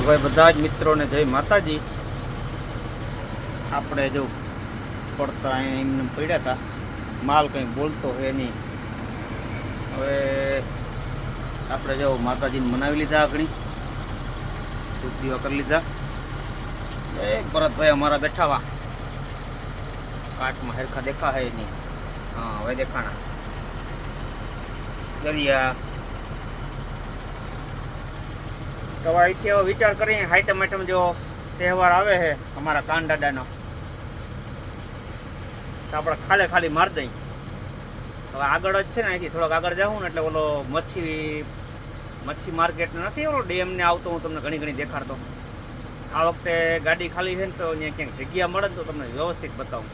ભાઈ બધા જ મિત્રોને જય માતાજી। આપણે જો પડતા એમને પડ્યા હતા, માલ કંઈ બોલતો હે નહીં। હવે આપણે જો માતાજીને મનાવી લીધા, આગળ ધૂપ દીવા કરી લીધા। એક ભરતભાઈ અમારા બેઠા વા કાટમાં હરખા દેખા હે નહીં। હા હવે દેખાણા દરિયા। તો અહીંથી હવે વિચાર કરીને હાઈટમ આઈટમ જો તહેવાર આવે છે અમારા કાન દાદાનો, તો આપણે ખાલી મારી દઈ। હવે આગળ જ છે ને, અહીંથી થોડોક આગળ જાઉં ને એટલે ઓલો મચ્છી માર્કેટ નથી, ઓલો ડેમને આવતો હું તમને ઘણી દેખાડતો। આ વખતે ગાડી ખાલી છે ને, તો અહીંયા ક્યાંક જગ્યા મળે ને તો તમને વ્યવસ્થિત બતાવું।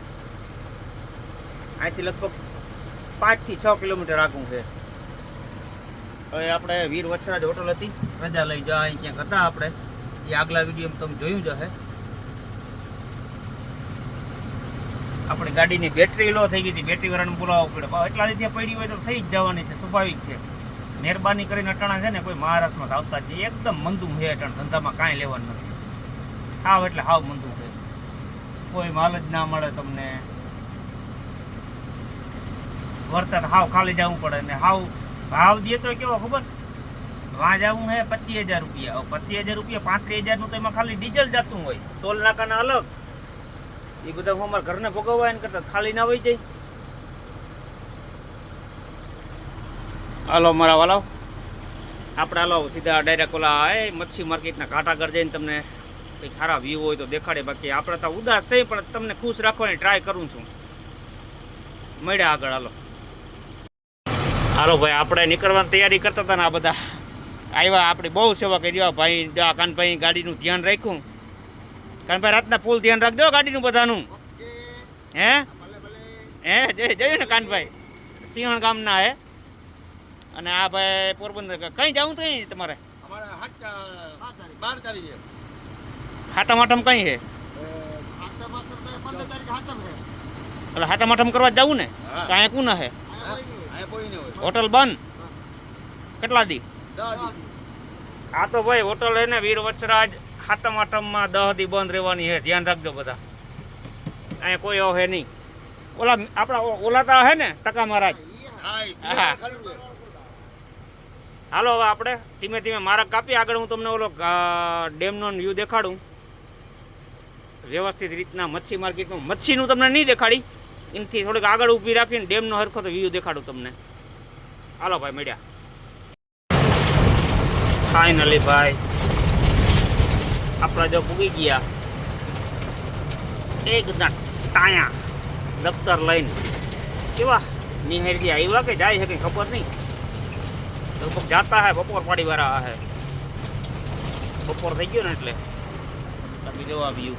અહીંથી લગભગ 5 થી 6 કિલોમીટર આગું છે। હવે આપણે વીર વછરાજ હોટલ હતી, રજા લઈ જા અહીં ક્યાંક હતા આપણે, એ આગલા વિડીયોમાં તમે જોયું જ હશે। આપણી ગાડીની બેટરી લો થઈ ગઈ હતી, બેટરી વાળાને બોલાવવું પડે, એટલા રીતે પડી હોય તો થઈ જ જવાની છે, સ્વાભાવિક છે। મહેરબાની કરીને અટાણા છે ને કોઈ મહારાષ્ટ્રમાં આવતા જ એકદમ મંદું છે, અટાણ ધંધામાં કાંઈ લેવાનું નથી, હાવ એટલે હાવ મંદું છે, કોઈ માલ જ ના મળે તમને, વર્તન હાવ ખાલી જવું પડે ને હાવ ભાવ દે તો કેવો ખબર, વાં જવું હે 25,000 રૂપિયા, 25,000 રૂપિયા 35,000 તો એમાં ખાલી ડીઝલ જતું હોય, ટોલ નાકાના અલગ, એ બધા હું અમારા ઘરને ભોગવવા એને કરતા ખાલી ના હોય જાય। હાલો મારા વાલાવ, આપણે હાલો સીધા ડાયરેક્ટ ઓલા મચ્છી માર્કેટના કાંટા આગળ જઈને તમને કંઈક સારા વ્યૂ હોય તો દેખાડે, બાકી આપણે તો ઉદાસ થઈ પણ તમને ખુશ રાખવાની ટ્રાય કરું છું। મળ્યા આગળ, હાલો ભાઈ આપણે નીકળવાની તૈયારી કરતા હતા ને આ બધા આવ્યા, આપણી બહુ સેવા કરી દેવા ભાઈ, કાનભાઈ ગાડીનું ધ્યાન રાખ્યું। કાનભાઈ રાતના ફૂલ ધ્યાન રાખજો ગાડીનું બધાનું, હે જોયું ને કાનભાઈ સિંહણ ગામના હે, અને આ ભાઈ પોરબંદર કઈ જવું તો તમારે હાથમ આઠમ કઈ છે, એટલે હાથમ આઠમ કરવા જવું ને, તો અહીંયા કોના હે હોટલ બંધ કેટલા દી? આ તો ભાઈ હોટલ હે ને વીર વચરાજ, હાથમ આઠમમાં 10 દી બંધ રહેવાની છે, ધ્યાન રાખજો બધા, અહીંયા કોઈ હે નહીં। ઓલા આપણા ઓલાતા હે ને ટકા મહારાજ, હા હાલો હવે આપણે ધીમે ધીમે માર્ગ કાપી આગળ હું તમને ઓલો ડેમનો વ્યૂ દેખાડું વ્યવસ્થિત રીતના। મચ્છી માર્કેટમાં મચ્છીનું તમને નહીં દેખાડી, એનાથી થોડીક આગળ ઊભી રાખીને ડેમનો હરખો તો વ્યૂ દેખાડું તમને। હાલો ભાઈ મળ્યા ફાઇનલી ભાઈ, આપણે જો પૂગી ગયા એકદમ ટાયા દફતર લઈને, કેવા નિહાળથી આવ્યા કે જાય છે કંઈ ખબર નહીં, લગભગ જાતા હે બપોર પાડી વાળા હે, બપોર થઈ ગયો ને એટલે તમે જો આ વ્યૂ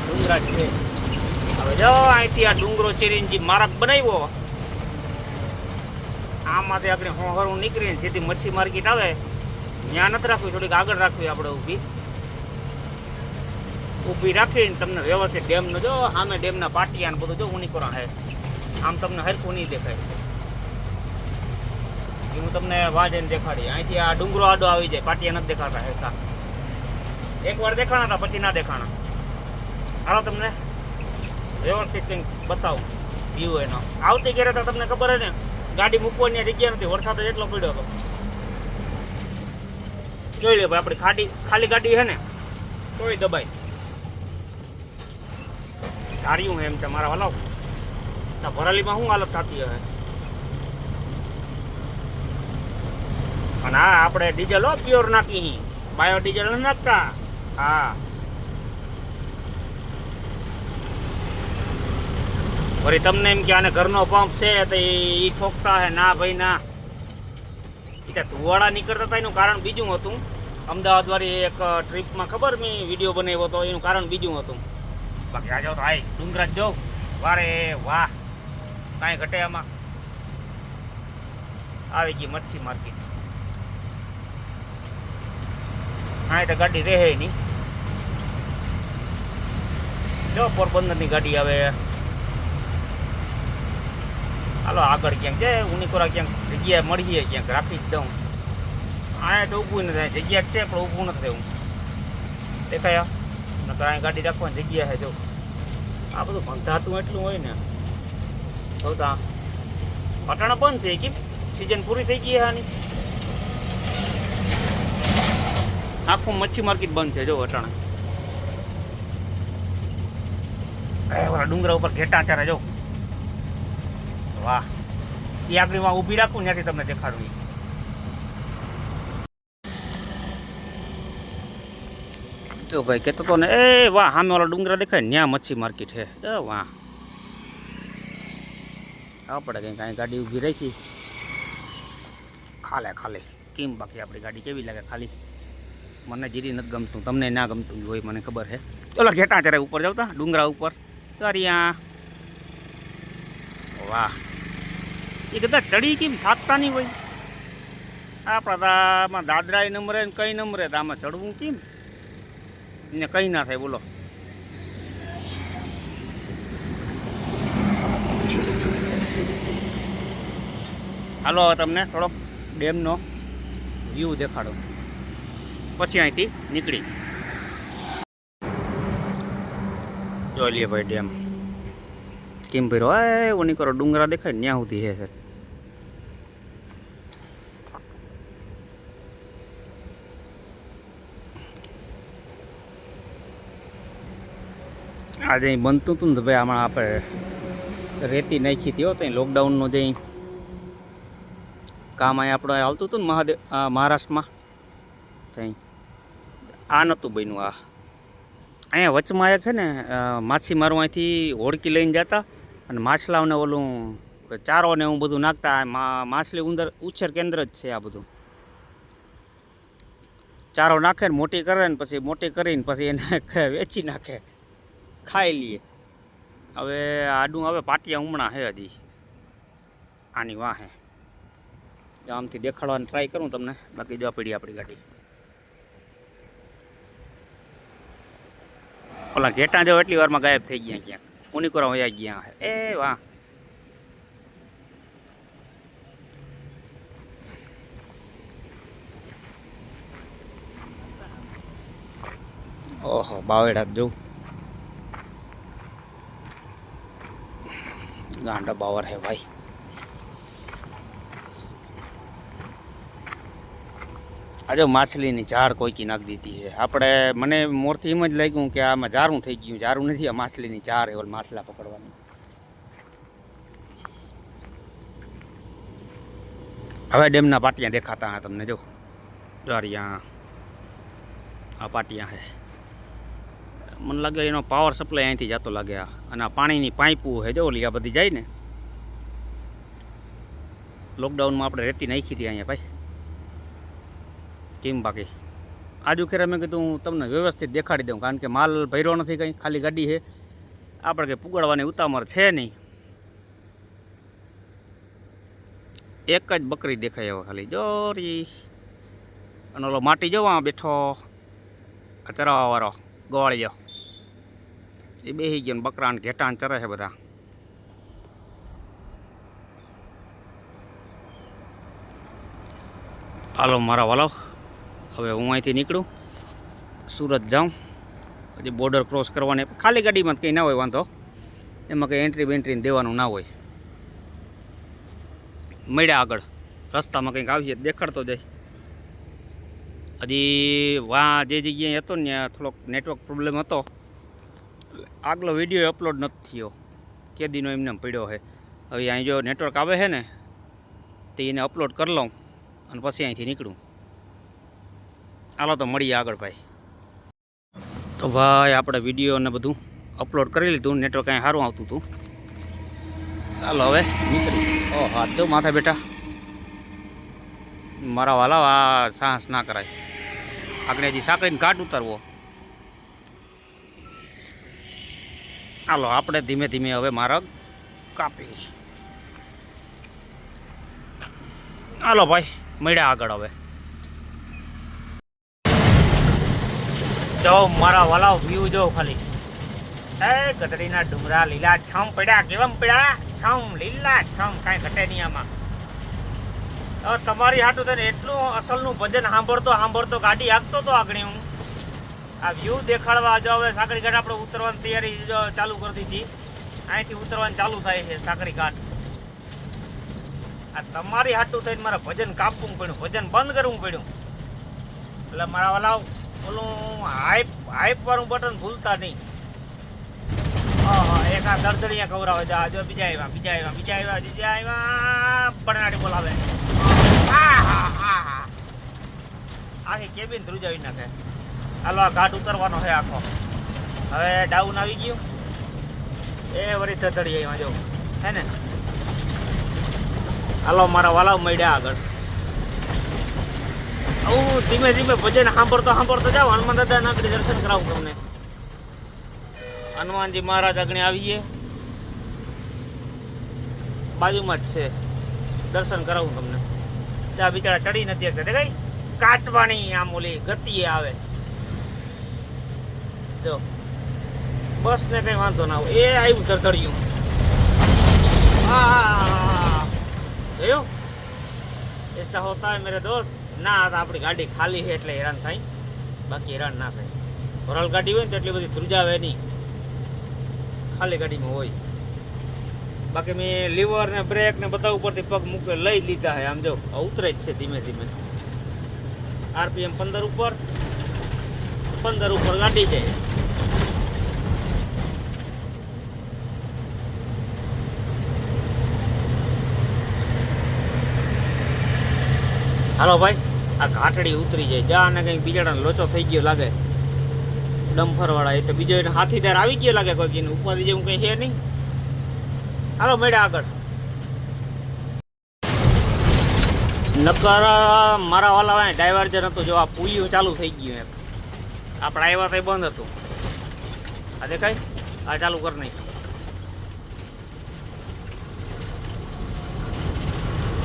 ડુંગરા છે। હવે જો અહીંથી આ ડુંગરો ચીરીને જે માર્ગ બનાવ્યો, આમાંથી આપણે હોહરું નીકળીને સીધી મચ્છી માર્કેટ આવે, ત્યાં નથી રાખવી, થોડીક આગળ રાખવી આપણે ઊભી રાખીને તમને વ્યવસ્થિત ડેમનો જો સામે ડેમના પાટિયા ને બધું જો ઉનીકોરા હે, આમ તમને હરખું નહીં દેખાય, એ હું તમને વાજને દેખાડી। અહીંથી આ ડુંગરો આડો આવી જાય, પાટિયા નથી દેખાતા હેતા, એકવાર દેખાણા હતા પછી ના દેખાણા। હાલો તમને વ્યવસ્થિત કંઈક બતાવું વ્યૂ એનો। આવતી ઘેરે તો તમને ખબર હે ને ગાડી મૂકવાની જગ્યા નથી, વરસાદ જ એટલો પડ્યો હતો, જોઈ લે ભાઈ આપણી ખાલી ગાડી હે ને તોય દબાઈ ધાર્યું હે એમ છે મારા વાલાવ, ભરાલીમાં શું હાલત થતી હશે। અને હા આપણે ડીઝલ પ્યોર નાખી, બાયો ડીઝલ નથી નાખતા, હા વળી તમને એમ કે આને ઘરનો પંપ છે તો એ ઠોકતા હે, ના ભાઈ ના, એ ધુવાડા નીકળતા હતા એનું કારણ બીજું હતું। અમદાવાદ વાળી એક ટ્રીપમાં ખબર મેં વિડીયો બનાવ્યો હતો, એનું કારણ બીજું હતું, બાકી આ જાઓ તો આય ડુંગરા જ જાઓ, વારે વાહ કાંઈ ઘટે આમાં। આવી ગઈ મચ્છી માર્કેટ, હા તો ગાડી રહે નહીં, જો પોરબંદરની ગાડી આવે। હાલો આગળ ક્યાંક જાય ઉનીકોરા ક્યાંક જગ્યાએ મળીએ, ક્યાંક રાખી જ દઉં। અહીંયા તો ઊભું નથી થાય, જગ્યા જ છે પણ ઊભું નથી થયું. દેખાયા નકર અહીં ગાડી રાખવાની જગ્યા છે. જો આ બધું બંધાતું એટલું હોય ને. જોતા પટાણા બંધ છે કેમ? સિઝન પૂરી થઈ ગઈ છે આની. આખું મચ્છી માર્કેટ બંધ છે. જો અટાણા ઓલા ડુંગરા ઉપર ઘેટા ચારે. જો વાહ, એ આગળ માં ઊભી રાખું ત્યાંથી તમને દેખાડું. જો ભાઈ કહેતો તો ને, એ વાહ સામે ઓલા ડુંગરા દેખાય ત્યાં મચ્છી માર્કેટ છે. વાહ આપણે કંઈ કાંઈ ગાડી ઊભી રાખી ખાલી કેમ? બાકી આપણી ગાડી કેવી લાગે ખાલી? મને જીરી નથી ગમતું, તમને ના ગમતું હોય મને ખબર છે. ઓલા ઘેટા ચારે ઉપર જાવતા ડુંગરા ઉપર તરિયા. વાહ, એ કદાચ ચડી કેમ થાકતા નહીં હોય? આપણા તો આમાં દાદરા નંબરે ને કઈ નંબરે તો આમાં ચડવું કેમ ને કંઈ ના થાય બોલો. હાલો હવે તમને થોડોક ડેમનો વ્યૂ દેખાડો, પછી અહીંથી નીકળી. જોઈ લઈએ ભાઈ ડેમ કેમ ભર્યો. એ ઓની કરો ડુંગરા દેખાય ત્યાં સુધી છે સર. આજે અહીં બનતું હતું ને ભાઈ, આમાં આપણે રેતી નાખી હતી હો. ત્યાં લોકડાઉનનું જે કામ અહીં આપણે હાલતું હતું ને મહારાષ્ટ્રમાં, ત્યાં આ નહોતું બન્યું. આ અહીંયા વચમાં એક છે ને માછીમારો અહીંથી હોડકી લઈને જતા અને માછલાઓને ઓલું ચારો ને એવું બધું નાખતા. માછલી ઉછેર કેન્દ્ર જ છે આ બધું. ચારો નાખે ને મોટી કરે ને પછી મોટી કરીને પછી એને વેચી નાખે, ખાઈ લઈએ. હવે આડું હવે પાટિયા ઉમણા છે હજી આની વાહે. આમથી દેખાડવાની ટ્રાય કરું તમને. બાકી જો પડી આપણી ગાડી. ઓલા ઘેટા જો એટલી વારમાં ગાયબ થઈ ગયા ક્યાંક. ઉનીકોરા વયા ગયા. એ વાહ, ઓહો બાવેડા જોઉં. ગાંડા બાવર હે ભાઈ. આજે માછલીની ઝાડ કોઈકી નાખી દીધી છે. આપણે મને મોરથી એમ જ લાગ્યું કે આમાં ઝારું થઈ ગયું. ઝારું નથી, આ માછલીની ઝાડ એ માછલા પકડવાની. હવે ડેમના પાટિયા દેખાતા હા તમને. જો જારિયા આ પાટિયા છે. મને લાગે એનો પાવર સપ્લાય અહીંથી જતો લાગે. અને આ પાણીની પાઇપો છે જો ઓલી આ બધી જાય ને. લોકડાઉનમાં આપણે રેતી નાખી હતી અહીંયા ભાઈ કેમ. બાકી આજુ ખેર મેં કીધું તમને વ્યવસ્થિત દેખાડી દઉં, કારણ કે માલ ભર્યો નથી કંઈ, ખાલી ગાડી છે. આપણે કંઈ પુગાડવાની ઉતામર છે નહીં. એક જ બકરી દેખાય હવે ખાલી જોરી. અને ઓલો માટી જોવા બેઠો ચરાવાવાળો ગોવાળીઓ એ બેસી ગયો ને બકરાને ઘેટાને ચરે છે બધા. હાલો મારા વાલો, હવે હું અહીંથી નીકળું, સુરત જાઉં. પછી બોર્ડર ક્રોસ કરવાની. ખાલી ગાડીમાં કંઈ ના હોય વાંધો, એમાં કંઈ એન્ટ્રી બેન્ટ્રીને દેવાનું ના હોય. મળ્યા આગળ રસ્તામાં કંઈક આવીએ દેખાડતો જાય. હજી જે જગ્યાએ હતો ને ત્યાં થોડોક નેટવર્ક પ્રોબ્લેમ હતો. આગલો વિડીયો અપલોડ નથી થયો, કે દીનો એમને પડ્યો છે. હવે અહીં જો નેટવર્ક આવે છે ને તો એને અપલોડ કરી લઉં અને પછી અહીંથી નીકળું. હાલો તો મળીએ આગળ ભાઈ. તો ભાઈ આપણે વિડીયો ને બધું અપલોડ કરી લીધું. નેટવર્ક અહીં સારું આવતું હતું. ચાલો હવે નીકળી. ઓહ હાથ દો માથા બેટા મારા વાલા. આ સાહસ ના કરાય. આપણે હજી સાંકળીને ઘાટ ઉતારવો. હાલો આપણે ધીમે ધીમે હવે માર્ગ કાપી. હાલો ભાઈ મળ્યા આગળ. હવે જો મારા વાલા વ્યૂ જો ખાલી. એ ગદડીના ડુંગરા લીલા છમ પડ્યા. કેવમ પડ્યા? છમ લીલા છમ, કાંઈ ઘટે નહીં આમાં. હવે તમારી હાટું થઈને એટલું અસલનું ભજન સાંભળતો ગાડી હાંકતો તો આગળ હું આ વ્યૂ દેખાડવા જો હવે સાંકળી ઘાટ આપણે ઉતરવાની તૈયારી જો ચાલુ કરી દીધી. અહીંથી ઉતરવાનું ચાલુ થાય છે સાંકળી ઘાટ. આ તમારી હાટું થઈને મારે ભજન કાપવું પડ્યું, ભજન બંધ કરવું પડ્યું. એટલે મારા વાલા ઓલું હાઈપ વાળું બટન ભૂલતા નહીં. એક આ દરદડીયા કવરાવે જા જો બીજા આવ્યા બરનાડી બોલાવે. આખી કેબિન ધ્રુજાવી નાખે. હાલો આ ઘાટ ઉતરવાનો છે આખો. હવે ડાઉન આવી ગયું એ વળી ધડડી એમાં જો હે ને. હાલો મારા વાલાવ મળ્યા આગળ. હું ધીમે ધીમે ભજન સાંભળતો જાઉં. હનુમાન દાદા નાગરી દર્શન કરાવું તમને. હનુમાનજી મહારાજ આગળ આવીએ, બાજુમાં જ છે. દર્શન કરાવું તમને. ત્યાં બિચારા ચડી નથી શકતા. કઈ કાચવાણી આમ ઓલી ગતિએ આવે જો. બસ ને કઈ વાંધો ના હોય. એ આવ્યું ધડધડિયું. જોયું એસા હોતા હે મેરે દોસ્ત. ના આપણી ગાડી ખાલી છે એટલે હેરાન થાય, બાકી હેરાન ના થાય. ભરલ ગાડી હોય ને તો એટલી બધી ધ્રુજાવે નહીં, ખાલી ગાડીમાં હોય. બાકી મેં લીવર ને બ્રેક ને બધા ઉપરથી પગ મૂકે લઈ લીધા છે. આમ જો ઉતરે જ છે ધીમે ધીમે. RPM 15 ઉપર ગાડી જાય. હાલો ભાઈ આ ઘાટડી ઉતરી જાય. જા ને કંઈક બિચારાને લોચો થઈ ગયો લાગે ડમ્ફર વાળા. એ તો બીજો એને હાથીદાર આવી ગયો લાગે કોઈ એને ઉપાધિ જેવું કંઈ છે નહીં. હાલો મેળા આગળ. નકર મારા વાલા ડાયવર્જન હતું જો આ પુલિયું ચાલુ થઈ ગયું. એક આપણે આવ્યા તો બંધ હતું. આ દેખાય આ ચાલુ કર નહીં.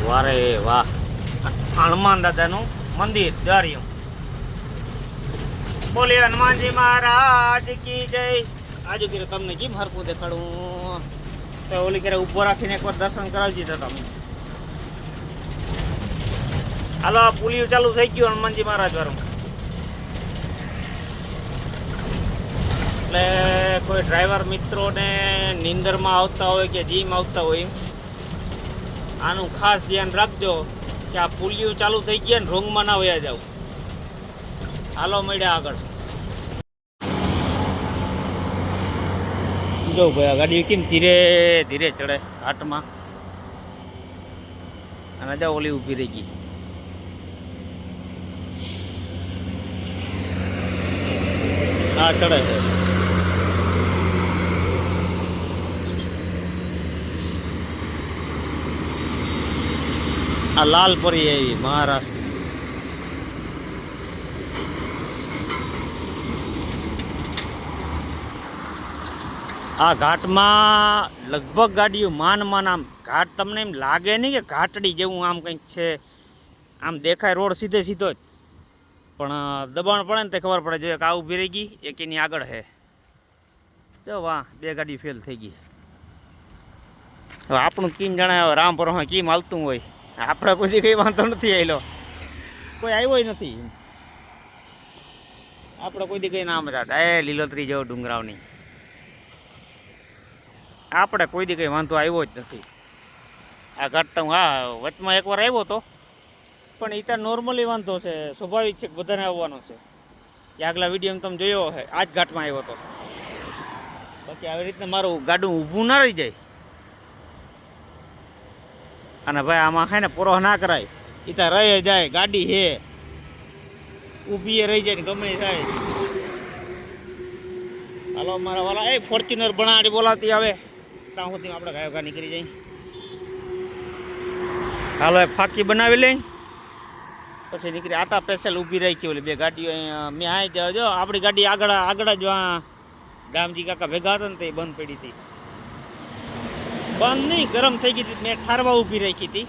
વારે વાહ હનુમાન દાદાનું મંદિર દ્વારિયું. બોલીએ હનુમાનજી મહારાજ કી જય. આજુ કે તમને કેમ હરકું દેખાડું તો ઓલી કરે ઊભો રાખીને એકવાર દર્શન કરાવી દીધા તમે. હાલો આ પુલિયું ચાલુ થઈ ગયું હનુમાનજી મહારાજ વાળું. એટલે કોઈ ડ્રાઈવર મિત્રોને નીંદરમાં આવતા હોય કે જીમ આવતા હોય આનું ખાસ ધ્યાન રાખજો કે આ પુલિયું ચાલુ થઈ ગયા ને રોંગમાં ના વયા જાવ. હાલો મળ્યા આગળ. જો ભાઈ આ ગાડી કેમ ધીરે ધીરે ચડે ઘાટમાં. અને જા ઓલી ઊભી રહી ગઈ. હા ચડે છે. આ લાલપરી આવી મહારાષ્ટ્ર. આ ઘાટમાં લગભગ ગાડીઓ માન આમ ઘાટ તમને એમ લાગે નહીં કે ઘાટડી જેવું આમ કંઈક છે. આમ દેખાય રોડ સીધો જ પણ દબાણ પડે ને તે ખબર પડે. જો એક આ ઊભી રહી ગઈ, એક એની આગળ છે. જો વાહ 2 ગાડી ફેલ થઈ ગઈ. હવે આપણું કેમ જણાય રામ પરોમાં કેમ હાલતું હોય. આપણે કોઈ દી કંઈ વાંધો નથી આવેલો, કોઈ આવ્યો નથી. આપણે કોઈ દી કંઈ નામ હતા લીલોતરી જેવો ડુંગરાવની. આપણે કોઈ દી કંઈ વાંધો આવ્યો જ નથી. આ ઘાટ તો હા વચમાં એકવાર આવ્યો હતો પણ એ ત્યાં નોર્મલી વાંધો છે, સ્વાભાવિક છે કે બધાને આવવાનો છે. એ આગલા વિડીયોમાં તમે જોયો હશે આ જ ઘાટમાં આવ્યો હતો. બાકી આવી રીતના મારું ગાડું ઊભું ના રહી જાય. અને ભાઈ આમાં છે ને પૂરો ના કરાય. એ ત્યાં રહી જાય ગાડી છે ઊભી રહી જાય ને ગમે થાય. હાલો મારા વાલા એ ફોર્ચ્યુનર બનાડી બોલાવતી આવે ત્યાં સુધી આપણે ગાયો ઘા નીકળી જાય. હાલો એક ફાકી બનાવી લઈ પછી નીકળી. આતા સ્પેશિયલ ઊભી રાખી ઓલી 2 ગાડીઓ અહીંયા મેં આ જો આપણી ગાડી આગળ જ ગામજી કાકા ભેગા હતા ને તે બંધ પડી હતી. બંધ નહીં ગરમ થઈ ગઈ હતી. મેં ઠારવા ઊભી રાખી હતી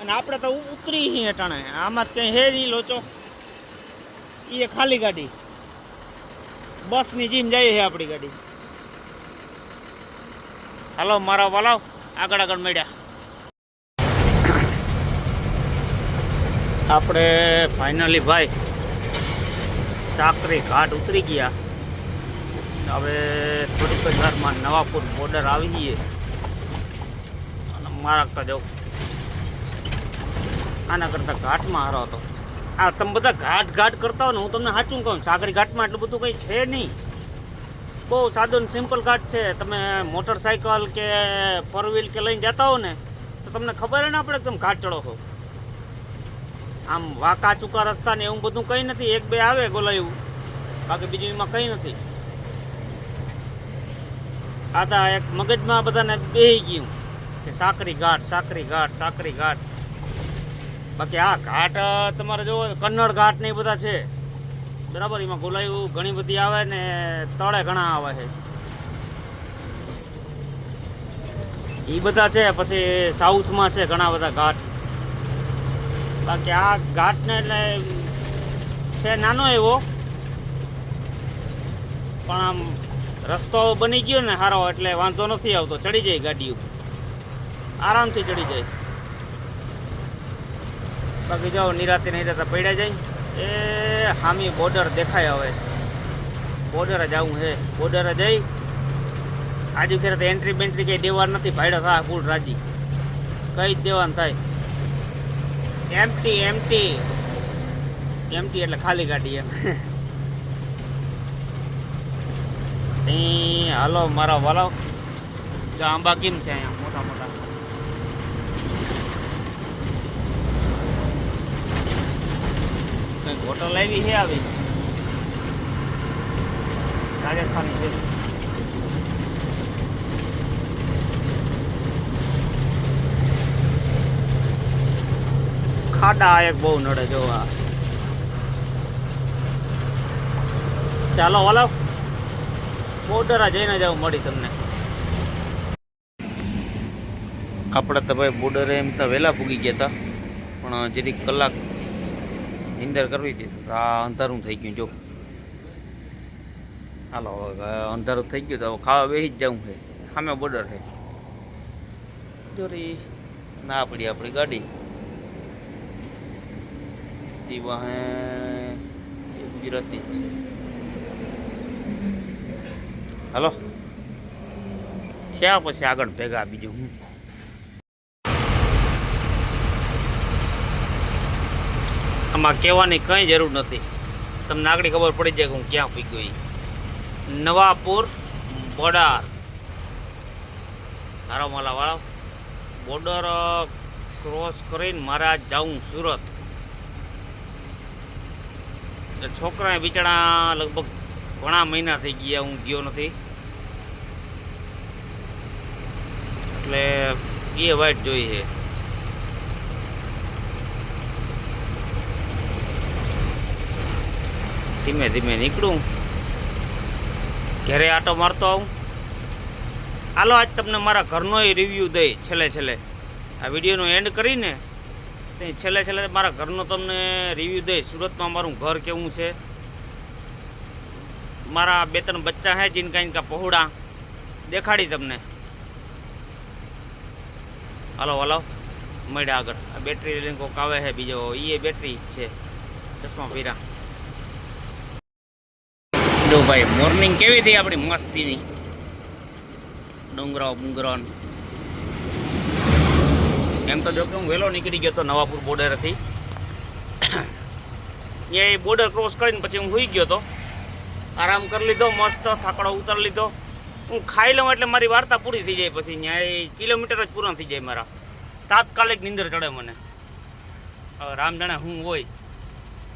અને આપણે તો ઉતરી હી અટાણે. આમાં કંઈ હે નહીં લોચો. એ ખાલી ગાડી બસની જીમ જાય છે આપણી ગાડી. હાલો મારા વાલાવ આગળ મળ્યા. આપણે ફાઇનલી ભાઈ સાકરી ઘાટ ઉતરી ગયા. હવે થોડીક જ વારમાં નવાપુર બોર્ડર આવી જઈએ અને મારા જાઉં. આના કરતાં ઘાટમાં હારો હતો. આ તમે બધા ઘાટ કરતા હો ને, હું તમને સાચું કહું, સાકરી ઘાટમાં એટલું બધું કંઈ છે નહીં. બહુ સાદું ને સિમ્પલ ઘાટ છે. તમે મોટરસાઇકલ કે ફોર વ્હીલ કે લઈને જતા હો ને તો તમને ખબર ના પડે કે તમે ઘાટ ચડો છો. આમ વાંકા ચૂકા રસ્તા ને એવું બધું કંઈ નથી. એક બે આવે ગોલાયું, બાકી બીજું એમાં કંઈ નથી. આ તો એક મગજમાં બધાને બેસી ગયું કે સાકરી ઘાટ. બાકી આ ઘાટ તમારે જોવો કન્નડ ઘાટ ને એ બધા છે બરાબર. એમાં ગોલાયું ઘણી બધી આવે ને તળે ઘણા આવે છે એ બધા છે. પછી સાઉથમાં છે ઘણા બધા ઘાટ. બાકી આ ઘાટને એટલે છે નાનો એવો, પણ આમ રસ્તો બની ગયો ને સારો એટલે વાંધો નથી આવતો. ચડી જાય ગાડીઓ, આરામથી ચડી જાય. બાકી જાઓ નિરાતે પડ્યા જાય. એ હામી બોર્ડર દેખાય. હવે બોર્ડરે જવું છે. બોર્ડરે જઈ આજુ ખેર એન્ટ્રી બેન્ટ્રી કંઈ દેવાનું નથી. ભાડો થાય ફૂલ રાજી, કંઈ જ દેવાનું થાય. એમટી એટલે ખાલી ગાડી એમ. હાલો મારા વાલો, આંબા કેમ છે અહીંયા મોટા મોટા? કંઈક હોટલ આવી છે, આવી રાજસ્થાની છે. ખાડા એક બહુ નડે જોવા. ચાલો વાલો બોર્ડર જઈને જવું મળી તમને. આપણે તો ભાઈ બોર્ડરે એમ તો વહેલા પૂગી ગયા હતા, પણ જરીક કલાક નીંદર કરવી હતી. આ અંધારું થઈ ગયું જો. હાલો હવે અંધારું થઈ ગયું તો હવે ખાવા બેસી જ જવું છે. સામે બોર્ડર છે. જોરી ના પડી આપણી ગાડી વાહે ગુજરાતી જ છે. હાલો થયા પછી આગળ ભેગા. બીજું હું આમાં કહેવાની કંઈ જરૂર નથી. તમને આગળ ખબર પડી જાય કે હું ક્યાં પહોંચી ગઈ. નવાપુર બોર્ડર હારો માલા વાળો બોર્ડર ક્રોસ કરીને મારા જાઉં સુરત. છોકરા બિચારા લગભગ ઘણા મહિના થઈ ગયા હું ગયો નથી, એટલે એ વાઈટ જોઈ છે. ધીમે ધીમે નીકળું, ઘરે આટો મારતો આવું. હાલો આજ તમને મારા ઘરનો રિવ્યૂ દઈ છેલ્લે આ વિડીયોનો એન્ડ કરીને છેલ્લે મારા ઘરનો તમને રિવ્યૂ દઈ. સુરતમાં મારું ઘર કેવું છે, મારા 2-3 બચ્ચા હે જીનકા ઇનકા પહોળા દેખાડી તમને. હાલો મળ્યા આગળ. આ બેટરી લઈને કોક આવે છે બીજો, એ બેટરી છે ચશ્મા પીરા. જો ભાઈ મોર્નિંગ કેવી હતી આપણી મસ્તીની. ડુંગરાઓ એમ તો જો કે હું વહેલો નીકળી ગયો હતો નવાપુર બોર્ડરથી. એ બોર્ડર ક્રોસ કરીને પછી હું સૂઈ ગયો હતો, આરામ કરી લીધો, મસ્ત થાકડો ઉતારી લીધો. હું ખાઈ લઉં એટલે મારી વાર્તા પૂરી થઈ જાય. પછી ત્યાં કિલોમીટર જ પૂરા થઈ જાય મારા. તાત્કાલિક નીંદર ચડે મને. હવે રામ જાણે હું હોય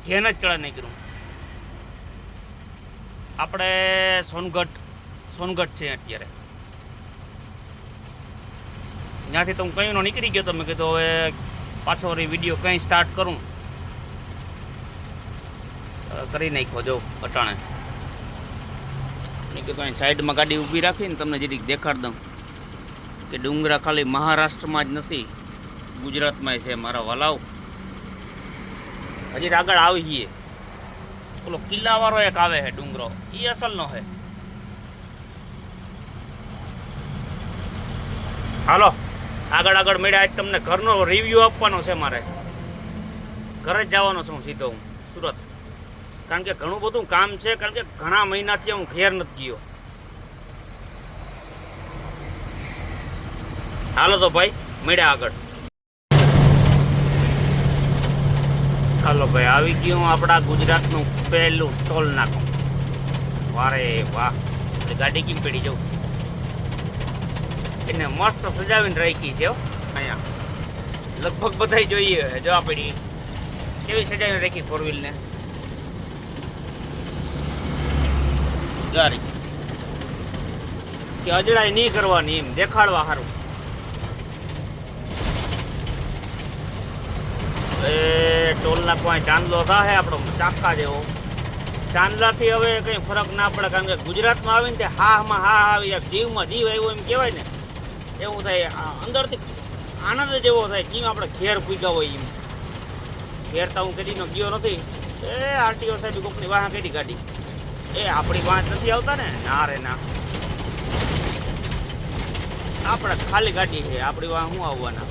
ઘેન જ ચડે નહીં કર્યું. આપણે સોનગઢ છે અત્યારે. ત્યાંથી તો હું કંઈ નો નીકળી ગયો તો મેં કીધું હવે પાછો વિડીયો કંઈ સ્ટાર્ટ કરું. કરી નાખ્યો જો અટાણે. મેં કીધું અહીં સાઈડમાં ગાડી ઊભી રાખીને તમને જરીક દેખાડ દઉં કે ડુંગરા ખાલી મહારાષ્ટ્રમાં જ નથી, ગુજરાતમાં છે મારા વાલાવ. હજી આગળ આવી છીએ. ઓલો કિલ્લાવાળો એક આવે છે ડુંગરો, એ અસલનો છે. હાલો આગળ મળ્યા. આજ તમને ઘરનો રિવ્યૂ આપવાનો છે મારે. ઘરે જ જવાનો છું સીધો હું સુરત, કારણ કે ઘણું બધું કામ છે, કારણ કે ઘણા મહિનાથી હું ઘેર નથી ગયો. હાલો તો ભાઈ મળ્યા આગળ. હાલો ભાઈ આવી ગયું આપણા ગુજરાતનું પહેલું ટોલ નાકું. વારે વાહ, ગાડી કેમ પડી જવું, એને મસ્ત સજાવીને રાખી છે અહીંયા. લગભગ બધા જોઈએ જવા પડી કેવી સજાવીને રાખી ફોર વ્હીલ ને ગાડી, કે અજડાઈ નહીં કરવાની એમ દેખાડવા સારું. એ ટોલ નાકવા ચાંદલો થાય આપણો ચાકા જેવો. ચાંદલાથી હવે કંઈ ફરક ના પડે, કારણ કે ગુજરાતમાં આવીને તે હામાં હા આવી જીવમાં જીવ આવ્યો એમ કહેવાય ને, એવું થાય. અંદરથી આનંદ જેવો થાય કેમ આપણે ઘેર પૂગ્યા હોય એમ. ઘેર તો હું કદીનો ગયો નથી. એ આરટીઓ સાહેબ કોકની વાહ કરી ગાડી, એ આપણી વાંચ નથી આવતા ને, ના રે ના, આપણે ખાલી ગાડી છે, આપણી વાહ શું આવવાના.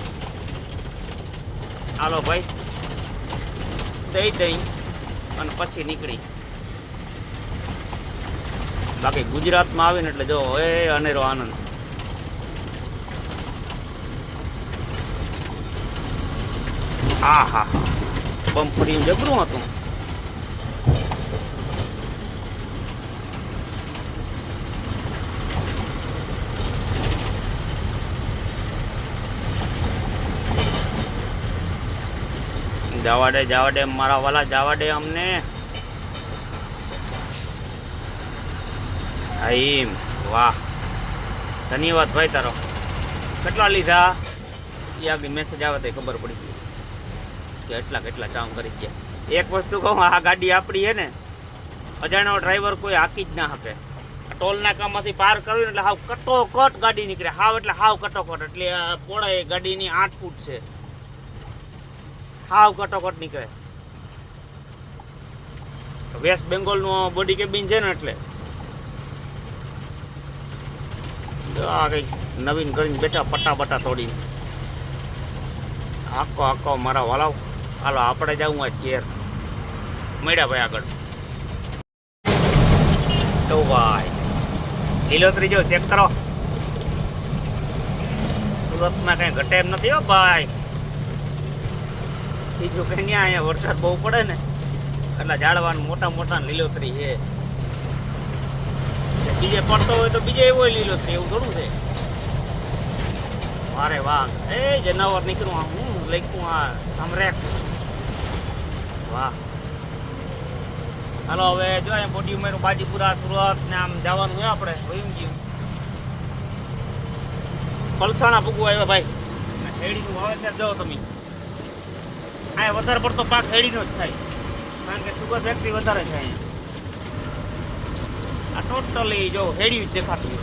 હાલો ભાઈ દઈ અને પછી નીકળી. બાકી ગુજરાતમાં આવીને એટલે જો એ અનેરો આનંદ. હા હા હા, બમ્ફરિયું જબરું હતું. જવા દે મારા વાલા, જવા દે અમને. હાઈમ વાહ, ધન્યવાદ ભાઈ તારો. કેટલા લીધા એ આગળ મેસેજ આવે તો ખબર પડી ગઈ કે કેટલા કામ કરી ગયા. એક વસ્તુ કહું, આ ગાડી આપણી છે ને, અજાણ્યો ડ્રાઈવર કોઈ હાકી જ ના શકે. ટોલ નાકામાંથી પાર કરવી એટલે હાવ કટોકટ ગાડી નીકળે, હાવ એટલે હાવ કટોકટ. એટલે પોળાઈ ગાડીની 8 ફૂટ છે, હાવ કટોકટ નીકળે. વેસ્ટ બેંગોલનું બોડી કેબિન છે ને, એટલે આ કંઈક નવીન કરીને બેઠા પટ્ટા તોડીને. આખો મારા વાલાવ. હાલો આપણે જાવું આ ઘેર. મળ્યા ભાઈ આગળ. તો ભાઈ લીલોતરી જો ચેક કરો, સુરતમાં કઈ ઘટે એમ નથી હો ભાઈ. બીજું કઈ નહીં, અહીંયા વરસાદ બહુ પડે ને એટલે ઝાડવાનું મોટા લીલોતરી છે. બીજે પડતો હોય તો બીજે એવો લીલોતરી, એવું થોડું છે. વારે વાહ, એ જનાવર નીકળું હું લખ્યું આ સમરેક. વાહ. હાલો હવે જો અહીંયા બોડી ઉમેરું બાજીપુરા સુરત ને આમ જવાનું હોય આપણે. જોયું ગયું પલસાણા પૂગવું આવ્યા ભાઈ. શેરડીનું વાવેતર જાઓ તમે, અહીંયા વધારે પડતો પાક શેરડીનો જ થાય, કારણ કે સુગર ફેક્ટરી વધારે છે અહીંયા. આ ટોટલી જો શેરડી જ દેખાતું.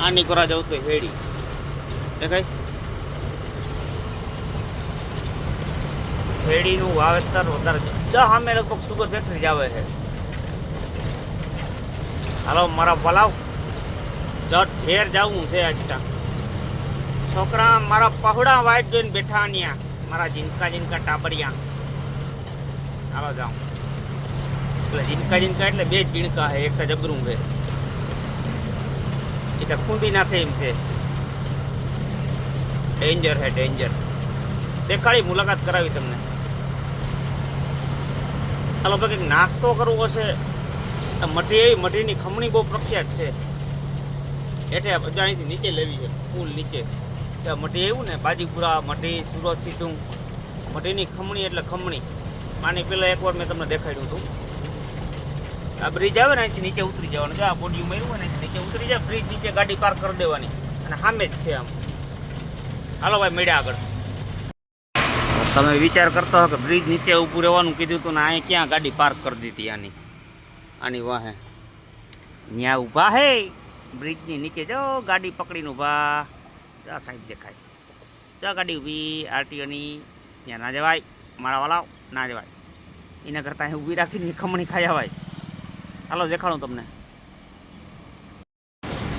આની કરા જવું તો શેરડી દેખાય. શેરડીનું વાવેતર વધારે છે. સામે લગભગ સુગર ફેક્ટરી જ આવે છે. હાલો મારા પલાવ જટ ઘેર જવું છે. આજતા છોકરા મારા પહોળા વાઈટ જોઈને બેઠા અહીંયા, મારા જીનકા ટાબરિયા. હાલો જાઉં. એટલે જીનકા એટલે 2 જીણકા છે, એક તો જબરું છે. એ તો ખૂંદી નાખે એમ છે. ડેન્જર છે ડેન્જર. દેખાડી મુલાકાત કરાવી તમને. ચાલો ભાઈ કંઈક નાસ્તો કરવો હશે. મઢીની ખમણી બહુ પ્રખ્યાત છે. એટલે અહીંથી નીચે લેવી છે, પુલ નીચે ત્યાં મઢી આવ્યું ને, બાજીપુરા મઢી સુરત સીધું. મઢીની ખમણી એટલે ખમણી. આની પહેલાં એકવાર મેં તમને દેખાડ્યું હતું. આ બ્રિજ આવે ને, અહીંથી નીચે ઉતરી જવાનું. જો આ બોડી ઉમેર્યું હોય ને, નીચે ઉતરી જાય, બ્રિજ નીચે ગાડી પાર્ક કરી દેવાની અને સામે જ છે આમ. હાલો ભાઈ મળ્યા આગળ. તમે વિચાર કરતા હો કે બ્રિજ નીચે ઊભું રહેવાનું કીધું હતું ને, અહીં ક્યાં ગાડી પાર્ક કરી દીધી આની વાહે. ત્યાં ઊભા હે બ્રિજની નીચે, જો ગાડી પકડીને ઊભા. જા સાહેબ દેખાય, જો ગાડી ઊભી આરટીઓની. ત્યાં ના જવાય મારા વાલા, ના જવાય. એના કરતાં ઊભી રાખીને ખમણી ખાયા ભાઈ. હાલો દેખાડું તમને.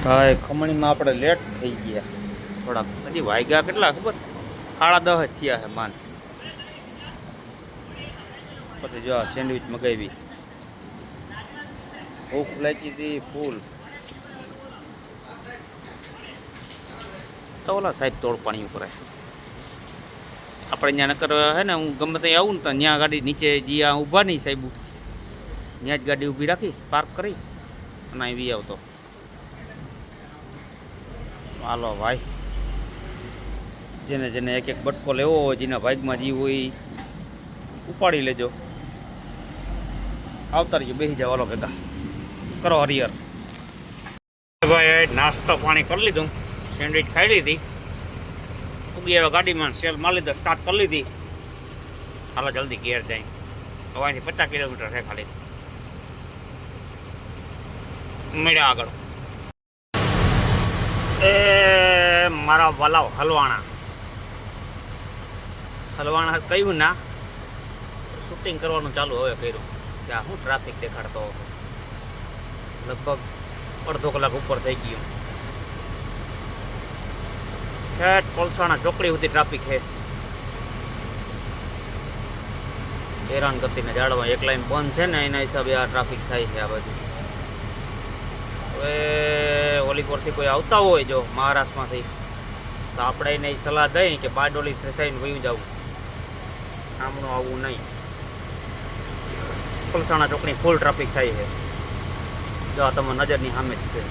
ભાઈ ખમણીમાં આપણે લેટ થઈ ગયા થોડાક. હજી વાગ્યા કેટલા ખબર? 10:30 થયા છે માન. પછી જો સેન્ડવિચ મગાવી, ભૂખ લાગી હતી ફૂલ. તો ઓલા સાહેબ તોડ પાણી ઉપર આપણે ત્યાં નકર હે ને, હું ગમે ત્યાં આવું ને તો ત્યાં ગાડી નીચે જ્યાં ઊભા નહીં સાહેબ, ત્યાં જ ગાડી ઊભી રાખી પાર્ક કરી અને આવી આવતો. હાલો ભાઈ, જેને જેને એક એક બટકો લેવો હોય, જેના ભાગમાં જીવ હોય ઉપાડી લેજો. આવતા રહીજો, બેસી જાવ, હાલો ભેગા કરો હરિયર. ભાઈ નાસ્તો પાણી કરી લીધું, સેન્ડવિચ ખાઈ લીધી, ઉગી હવે ગાડીમાં સેલ મારી લીધો, સ્ટાર્ટ કરી લીધી. હાલો જલ્દી ઘેર જાય, અહીંથી 50 કિલોમીટર છે ખાલી. મળ્યા આગળ. એ મારા વાલાવ હલવાણા કહ્યું ના, શૂટિંગ કરવાનું ચાલુ હવે કર્યું. ત્યાં હું ટ્રાફિક દેખાડતો, લગભગ અડધો કલાક ઉપર થઈ ગયું. ઠેઠ પલસાણા ચોકડી સુધી ટ્રાફિક છે. હેરાન ગતિને જાળવા, એક લાઈન બંધ છે ને એના હિસાબે આ ટ્રાફિક થાય છે આ બાજુ. હવે ઓલી પરથી કોઈ આવતા હોય જો મહારાષ્ટ્રમાંથી, તો આપણે એને સલાહ દઈ કે બારડોલી થઈને વયું જવું, આમનું આવવું નહીં. પલસાણા ચોકડી ફૂલ ટ્રાફિક થાય છે, જો તમે નજરની સામે જ છે.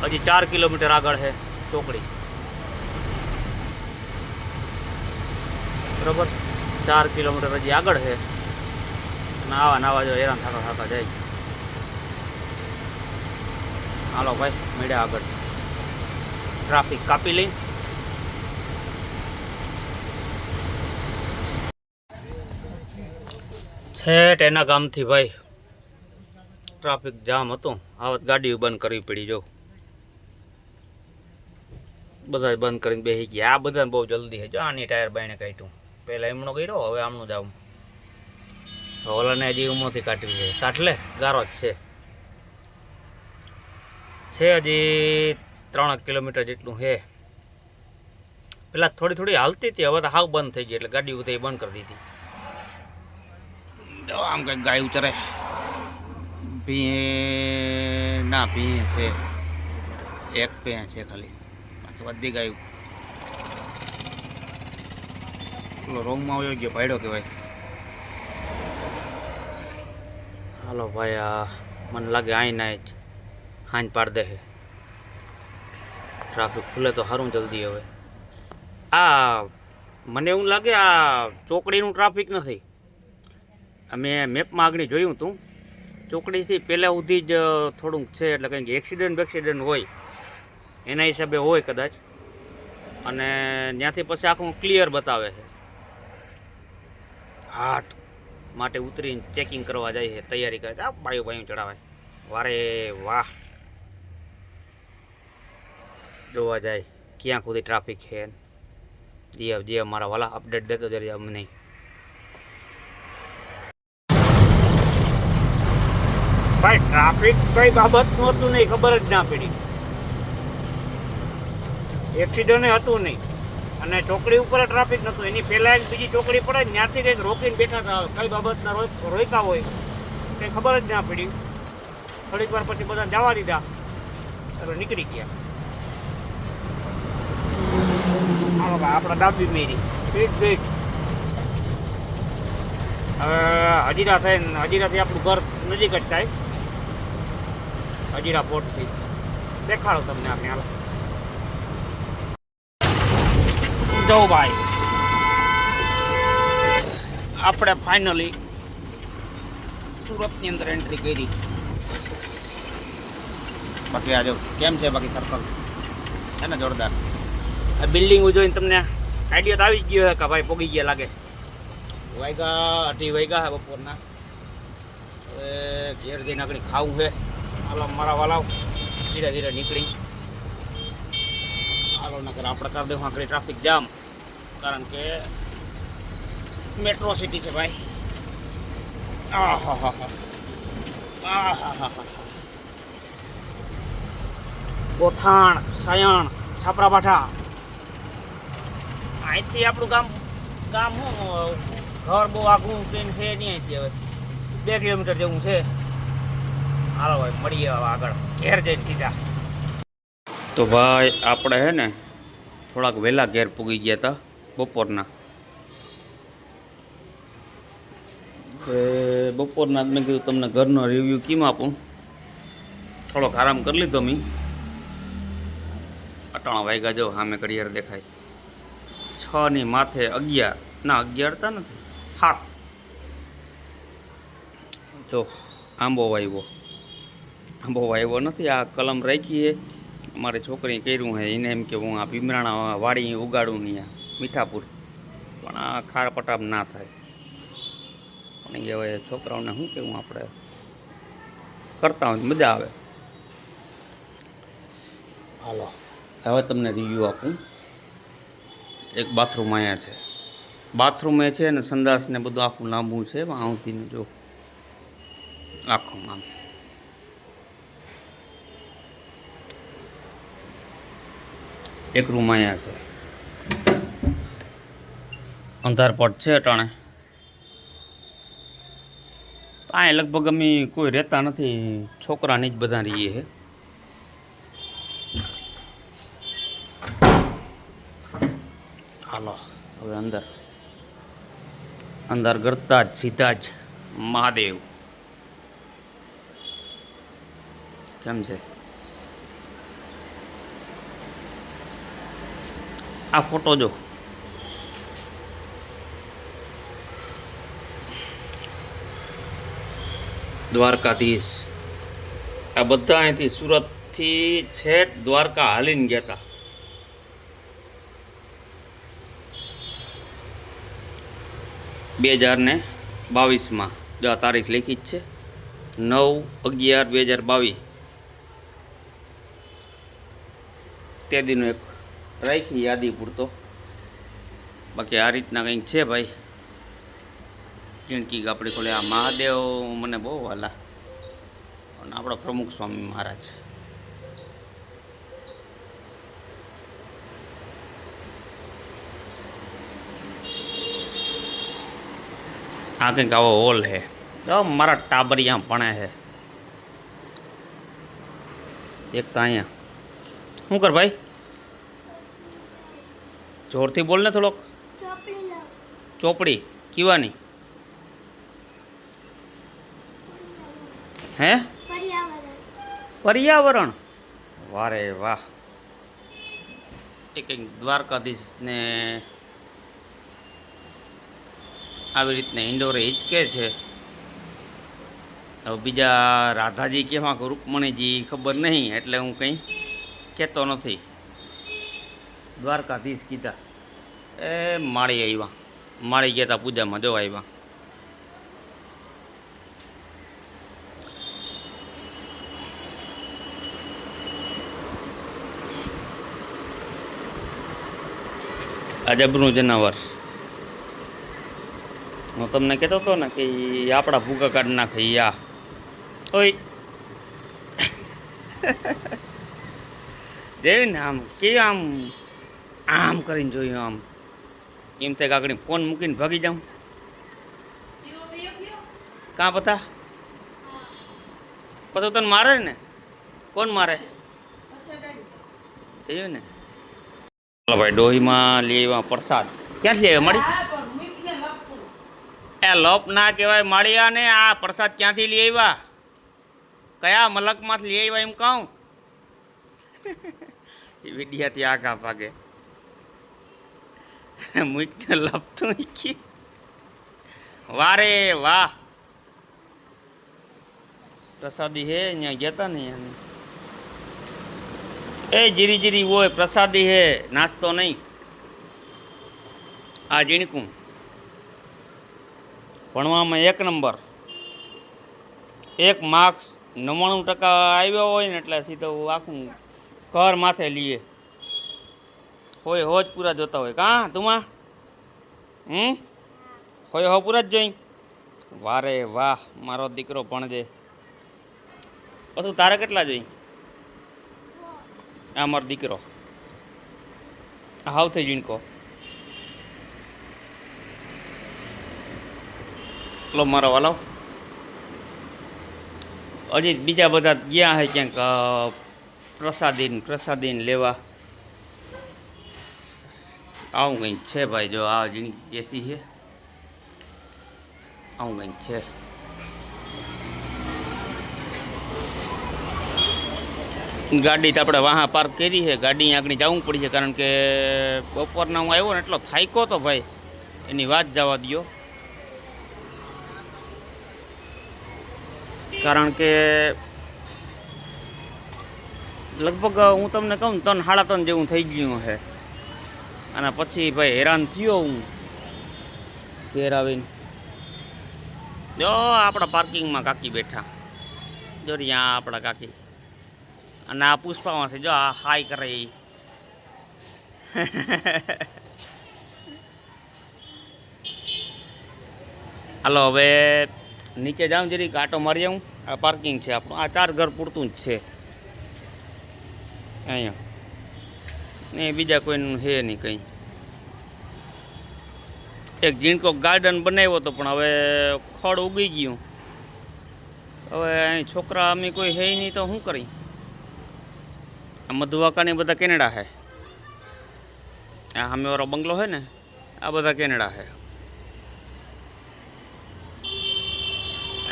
હજી 4 કિલોમીટર આગળ છે ચોકડી, બરોબર 4 કિલોમીટર હજી આગળ છે. નાવા જો હેરાન થતા જાય. હાલો ભાઈ, મળ્યા આગળ. ટ્રાફિક કાપી લઈ. છેટ એના ગામથી ભાઈ ટ્રાફિક જામ હતું, આવત ગાડીઓ બંધ કરવી પડી. જો બધા બંધ કરીને બેસી ગયા. આ બધાને બહુ જલ્દી છે. જો આની ટાયર બાઈને કાઢ્યું, પહેલાં એમનો કર્યો, હવે આમનું જ આવું. ઓલાને હજી ઉમોથી કાઢવી છે, કાઢલે ગારો જ છે હજી 3 કિલોમીટર જેટલું છે. પહેલાં થોડી હાલતી હતી, હવે તો હાવ બંધ થઈ ગઈ, એટલે ગાડી બધી બંધ કરી દીધી. જો આમ કંઈક ગાય ઉચરે, ભી છે, એક ભેં છે ખાલી, બાકી બધી ગાયું. રોંગમાં આવ્યો ગયો ભાઈડો કહેવાય. હાલો ભાઈ, આ મને લાગે આઈને જ હાંજ પાડ દે. ટ્રાફિક ખુલે તો સારું જલ્દી. હવે આ મને એવું લાગે આ ચોકડીનું ટ્રાફિક નથી. અમે મેપમાં આગળ જોયું હતું, ચોકડીથી પહેલાં સુધી જ થોડુંક છે, એટલે કંઈક એક્સિડન્ટ હોય એના હિસાબે હોય કદાચ. અને ત્યાંથી પછી આખું ક્લિયર બતાવે છે. હાટ માટે ઉતરીને ચેકિંગ કરવા જાય છે, તૈયારી કરે છે. આ બાયું ચડાવે, વારે વાહ. જોવા જાય ક્યાં સુધી ટ્રાફિક છે. જી મારા વાલા અપડેટ દેતો જરી અમને. ભાઈ ટ્રાફિક કઈ બાબતનું હતું નહીં, ખબર જ ના પડી. એક્સિડન્ટ હતું નહીં, અને ચોકડી ઉપર ટ્રાફિક નહોતું. એની પહેલાં એક બીજી ચોકડી પડે, ત્યાંથી કંઈક રોકીને બેઠા હતા. કઈ બાબતના રોક્યા હોય કંઈ ખબર જ ના પડી. થોડીક વાર પછી બધા જવા દીધા, એટલે નીકળી ગયા. હા ભાઈ, આપણા ડાબી મેરી હવે હજીરા થઈને, હજીરાથી આપણું ઘર નજીક જ થાય. હજીરા પોર્ટથી દેખાડો તમને આપણે. હાલો જો ભાઈ, આપણે ફાઇનલી સુરતની અંદર એન્ટ્રી કરી. બાકી આ જો કેમ છે, બાકી સર્કલ છે ને જોરદાર. આ બિલ્ડિંગ જોઈને તમને આઈડિયા તો આવી જ ગયો કે ભાઈ પોગી ગયા લાગે. વાગ્યા 2:30 વાગ્યા છે બપોરના. હવે ઘેર જઈને આગળ ખાવું છે. હાલો મારા વાલાવ, ધીરે ધીરે નીકળી. હાલો નકર આપણે કરી દઉં આગળ ટ્રાફિક જામ, કારણ કે મેટ્રો સિટી છે ભાઈ. ગોથાણ, સાયણ, છાપરાભાઠા, અહીંથી આપણું ગામ હું ઘર બહુ આઘું ટ્રેન છે નહીં અહીંથી હવે 2 કિલોમીટર જેવું છે. હાલો ભાઈ મળીએ હવે આગળ ઘેર જઈને સીધા. તો ભાઈ આપણે હે ને થોડાક વહેલા ઘેર પૂગી ગયા હતા બપોરના. બપોરના મેં કીધું તમને ઘરનો રિવ્યૂ કેમ આપું. થોડોક આરામ કરી લીધો મેં. અટાણા વાગ્યા જો સામે ઘડિયાળ દેખાય 6 ની માથે 11. ના 11 તા નથી 7. જો આંબો વાવ્યો નથી. આ કલમ રાખી છે અમારી છોકરીએ કર્યું છે. એને એમ કે હું આ ભીમરાણા વાડી ઉગાડું નહીં મીઠાપુર, પણ આ ખાર પટાપ ના થાય. પણ એ હવે છોકરાઓને શું કેવું, આપણે કરતા હોય મજા આવે. હાલો હવે તમને રિવ્યૂ આપું. એક બાથરૂમ અહીંયા છે. બાથરૂમ એ છે ને સંડાસ ને બધું આખું લાંબુ છે. આવતીને જો આખું આમ એક રૂમ અહીંયા છે. અંધારપટ છે અટાણે. અહીંયા લગભગ અમે કોઈ રહેતા નથી, છોકરાની જ બધા રહીએ છે. હાલો હવે અંદર કરતા જ સીધા જ મહાદેવ. કેમ છે આ ફોટો જો. દ્વારકાધીશ આ બધા અહીંથી સુરતથી છેક દ્વારકા હાલીને ગયા હતા. બે 2022 જો આ તારીખ લખી જ છે 9/11/2022. તે દીનો એક રાખી યાદી પૂરતો. બાકી આ રીતના કંઈક છે ભાઈ. જિંદગી આપણી ખોલે. આ મહાદેવ મને બહુ વાલા, અને આપણા પ્રમુખ સ્વામી મહારાજ. આ કંઈક આવો હોલ છે. તો મારા ટાબરિયા ભણે છે. એક તો અહીંયા શું કર ભાઈ, જોરથી બોલ ને થોડોક. ચોપડી કીવાની હે? પર્યાવરણ. વારે વાહ. એ કંઈક દ્વારકાધીશને આવી રીતના ઇન્ડોરે હિંચકે છે. હવે બીજા રાધાજી કેવા કે રૂકમણીજી ખબર નહીં, એટલે હું કંઈ કહેતો નથી. દ્વારકાધીશ કીધા એ માળી આવ્યા. માળી ગયા હતા પૂજામાં, જો આવ્યા. આ જબરું જનાવર. હું તમને કહેતો હતો ને કે આપણા ભૂકા કાઢી નાખે. યા ઓય જોયું ને આમ કેવું આમ આમ કરીને જોયું. આમ એમ થાય કાકડી ફોન મૂકીને ભાગી જાઉં. કાં પતા પછી તને મારે ને. કોણ મારે જોયું ને. ચાલો ભાઈ ડોહીમાં લઈ આવ્યા પ્રસાદ. ક્યાંથી આવ્યા મળી? એ લોપ ના કહેવાય માળિયા ને. આ પ્રસાદ ક્યાંથી લઈ આવ્યા? કયા મલકમાંથી લઈ આવ્યા એમ કહું? એ વિડિયાથી આગા ભાગે. મૂકને લપતું વારે વાહ. પ્રસાદી હે અહીંયા ગયા હતા ને. એ જીરી જીરી હોય પ્રસાદી હે, નાસ્તો નહીં. આ ઝીણકું ભણવામાં 1 નંબર. 1 માર્ક્સ 99% આવ્યો હોય ને એટલે સીધો આખું ઘર માથે લઈએ. હોય હોજ પૂરા જોતા હોય. કાં તુંમાં હોય હો પૂરા જ જોઈ. વારે વાહ મારો દીકરો ભણજે. પછી તારે કેટલા જોઈ? આ મારો દીકરો હાવ થઈ ઝીણકો. લો મારા વાલો હજી બીજા બધા ગયા હે ક્યાંક પ્રસાદીન લેવા. આવું કંઈક છે ભાઈ, જો આ જીણી એસી છે, આવું કંઈક છે. ગાડી તો આપણે વાહા પાર્ક કરી છે, ગાડી આગળ જવું પડી છે, કારણ કે બપોરના હું આવ્યો ને એટલો થાક્યો તો ભાઈ, એની વાત જવા દો. કારણ કે લગભગ હું તમને કહું 3 સાડા 3 જેવું થઈ ગયું છે, અને પછી ભાઈ હેરાન થયો હું ઘેર આવીને. જો આપણા પાર્કિંગમાં કાકી બેઠા, જો ત્યાં આપણા કાકી, અને આ પુષ્પામાં છે, જો આ હાય કરે એ. હાલો હવે નીચે જાઉં જરી આટો મારી આવું. આ પાર્કિંગ છે આપણું, આ 4 ઘર પૂરતું જ છે અહીંયા, ને બીજા કોઈનું છે નહીં કંઈ. એક ઝીણકો ગાર્ડન બનાવ્યો હતો પણ હવે ખડ ઉગી ગયું. હવે અહીં છોકરા અમે કોઈ છે નહીં તો શું કરી. આ મધુવાકાની બધા કેનેડા છે, આ સામેવાળો બંગલો છે ને આ બધા કેનેડા છે.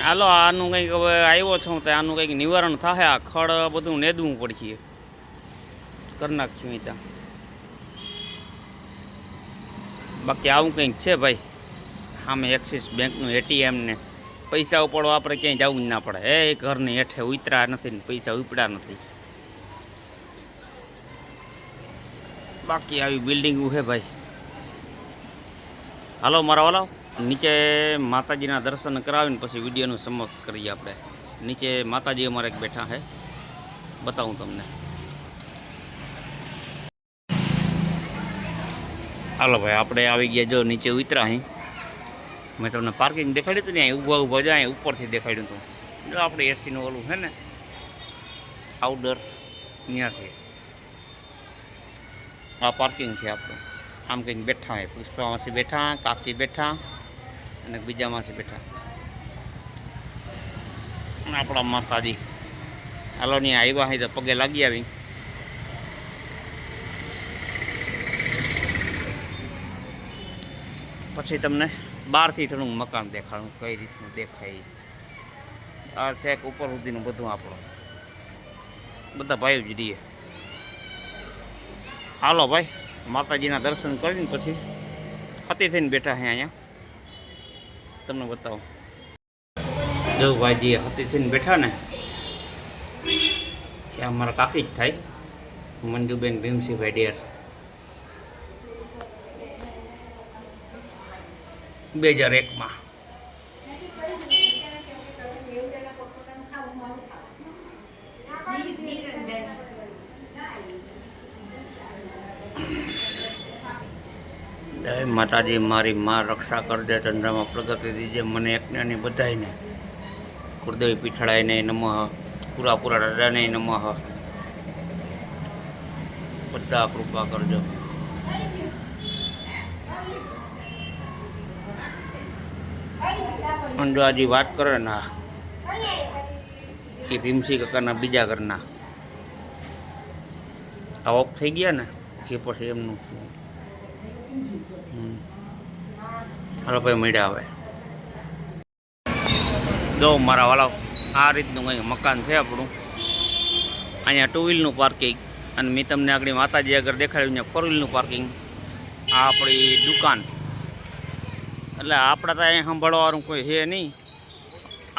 હાલો આનું કંઈક હવે આવ્યો છું તો આનું કંઈક નિવારણ થાય. આ ખડ બધું નેદવું પડશે, કરી નાખ્યું ત્યાં. બાકી આવું કંઈક છે ભાઈ. સામે એક્સિસ બેંકનું એટીએમ ને પૈસા ઉપાડવા આપણે ક્યાંય જવું જ ના પડે. એ ઘરની હેઠે ઉતરા નથી ને પૈસા ઉપડ્યા નથી. બાકી આવી બિલ્ડિંગો છે ભાઈ. હાલો મારા વાલા નીચે માતાજીના દર્શન કરાવીને પછી વિડીયોનું સમાપ્ત કરીએ આપણે. નીચે માતાજી અમારે એક બેઠા છે, બતાવું તમને. હાલો ભાઈ આપણે આવી ગયા, જો નીચે ઉતરા. અહીં મેં તમને પાર્કિંગ દેખાડ્યું હતું ને, અહીં ઊભા જાય ઉપરથી દેખાડ્યું હતું. જો આપણે એસીનું ઓલું છે ને આઉટડોર, ત્યાંથી આ પાર્કિંગ છે આપણું. આમ કંઈક બેઠા હોય, પુષ્પામાંથી બેઠા, કાકી બેઠા અને બીજામાંથી બેઠા, અને આપણા માતાજી. હાલો ને આવ્યા હોય તો પગે લાગી આવી. પછી તમને બહારથી થોડું મકાન દેખાડું કઈ રીતનું દેખાય. આ છે ઉપર સુધીનું બધું આપણું, બધા ભાઈઓ જ રહીએ. હાલો ભાઈ માતાજીના દર્શન કરીને પછી હતી થઈને બેઠા છે અહીંયા, તમને બતાવો. જો ભાઈજી હતી થઈને બેઠા ને એ અમારા કાકી જ થાય, મંજુબેન ભીમસિંહભાઈ ડેર. 2001માં. જય માતાજી, મારી માં રક્ષા કરજે, ધંધામાં પ્રગતિ દીજે મને એકને અને બધાને. કુળદેવી પીઠળાઈને નમઃ, પૂરા દાદાને નમઃ. બધા કૃપા કરજો. અંજાજી વાત કરે ના એ ભીમસિંહ કાકાના બીજા ઘરના આ ઓફ થઈ ગયા ને એ પછી એમનું. હાલો ભાઈ મળ્યા હવે. જો મારા વાળા આ રીતનું કંઈ મકાન છે આપણું. અહીંયા 2 વ્હીલનું પાર્કિંગ, અને મેં તમને આગળ માતાજી આગળ દેખાડ્યું ત્યાં 4 વ્હીલનું પાર્કિંગ. આ આપણી દુકાન. એટલે આપણે તો અહીંયા સંભાળવાવાળું કોઈ છે નહીં.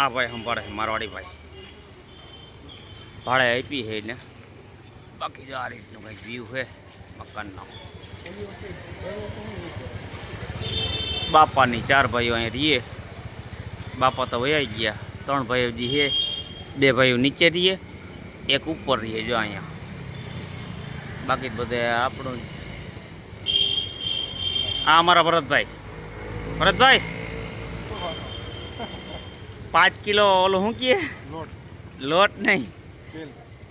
આ ભાઈ સંભાળે છે, મારવાડી ભાઈ ભાડે આપી છે એટલે. બાકી જો આ રીતનું કંઈક વ્યૂ છે મકાનનો. બાપાની 4 ભાઈઓ અહીંયા રહીએ. બાપા તો વયા ગયા. 3 ભાઈઓ જે છે, 2 ભાઈઓ નીચે રહીએ, એક ઉપર રહીએ. જો અહીંયા બાકી બધે આપણું. આ અમારા ભરતભાઈ 5 કિલો ઓલું શું કહે, લોટ નહીં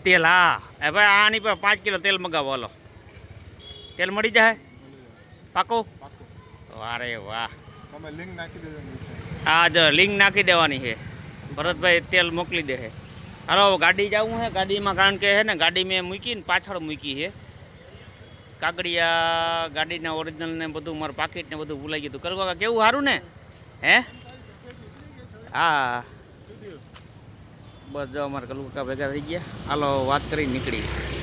તેલ. હા એ ભાઈ આની પર 5 કિલો તેલ મગાવો. ઓલો તેલ મળી જાય પાકો. અરે વાહ, તમે લિંક નાખી દેજો નીચે. હા જો લિંક નાખી દેવાની છે. ભરતભાઈ તેલ મોકલી દે છે. હાલો ગાડી જવું છે ગાડીમાં, કારણ કે હે ને ગાડી મેં મૂકીને પાછળ મૂકી છે. કાગડિયા ગાડીના ઓરિજિનલ ને બધું, મારું પાકીટ ને બધું ભૂલાઈ ગયું હતું. કરો કાકા કેવું સારું ને? હે હા બસ જો અમારે કલુ કાકા ભેગા થઈ ગયા. હાલો વાત કરી નીકળી.